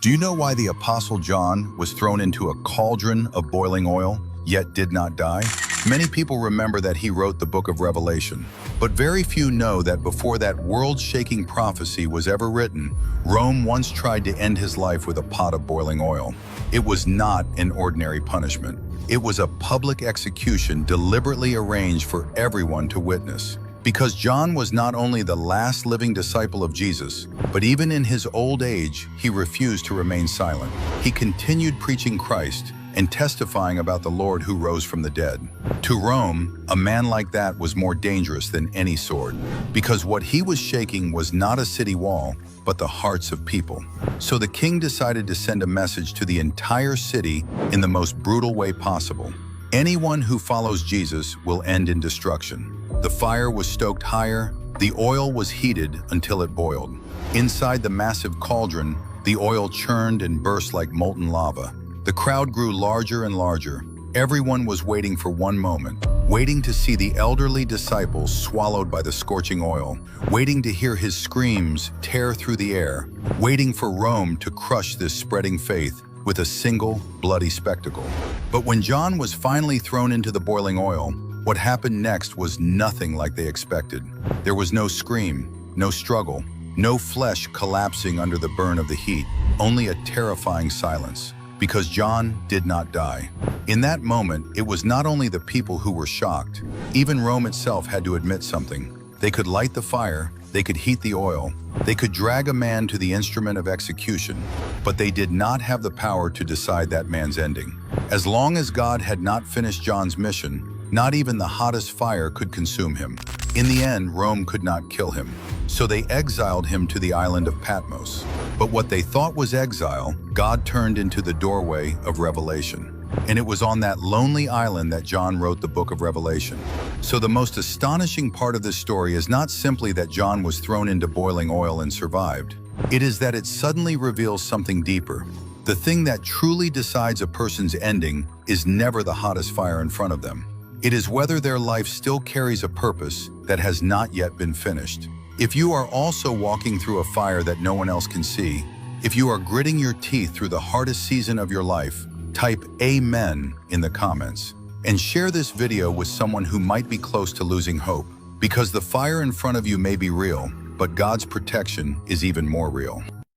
Do you know why the Apostle John was thrown into a cauldron of boiling oil, yet did not die? Many people remember that he wrote the book of Revelation, but very few know that before that world-shaking prophecy was ever written, Rome once tried to end his life with a pot of boiling oil. It was not an ordinary punishment. It was a public execution deliberately arranged for everyone to witness. Because John was not only the last living disciple of Jesus, but even in his old age, he refused to remain silent. He continued preaching Christ and testifying about the Lord who rose from the dead. To Rome, a man like that was more dangerous than any sword, because what he was shaking was not a city wall, but the hearts of people. So the king decided to send a message to the entire city in the most brutal way possible. Anyone who follows Jesus will end in destruction. The fire was stoked higher, the oil was heated until it boiled. Inside the massive cauldron, the oil churned and burst like molten lava. The crowd grew larger and larger. Everyone was waiting for one moment, waiting to see the elderly disciple swallowed by the scorching oil, waiting to hear his screams tear through the air, waiting for Rome to crush this spreading faith with a single bloody spectacle. But when John was finally thrown into the boiling oil, what happened next was nothing like they expected. There was no scream, no struggle, no flesh collapsing under the burn of the heat, only a terrifying silence. Because John did not die. In that moment, it was not only the people who were shocked. Even Rome itself had to admit something. They could light the fire, they could heat the oil, they could drag a man to the instrument of execution, but they did not have the power to decide that man's ending. As long as God had not finished John's mission, not even the hottest fire could consume him. In the end, Rome could not kill him, so they exiled him to the island of Patmos. But what they thought was exile, God turned into the doorway of revelation. And it was on that lonely island that John wrote the book of Revelation. So the most astonishing part of this story is not simply that John was thrown into boiling oil and survived. It is that it suddenly reveals something deeper. The thing that truly decides a person's ending is never the hottest fire in front of them. It is whether their life still carries a purpose that has not yet been finished. If you are also walking through a fire that no one else can see, if you are gritting your teeth through the hardest season of your life, type Amen in the comments and share this video with someone who might be close to losing hope, because the fire in front of you may be real, but God's protection is even more real.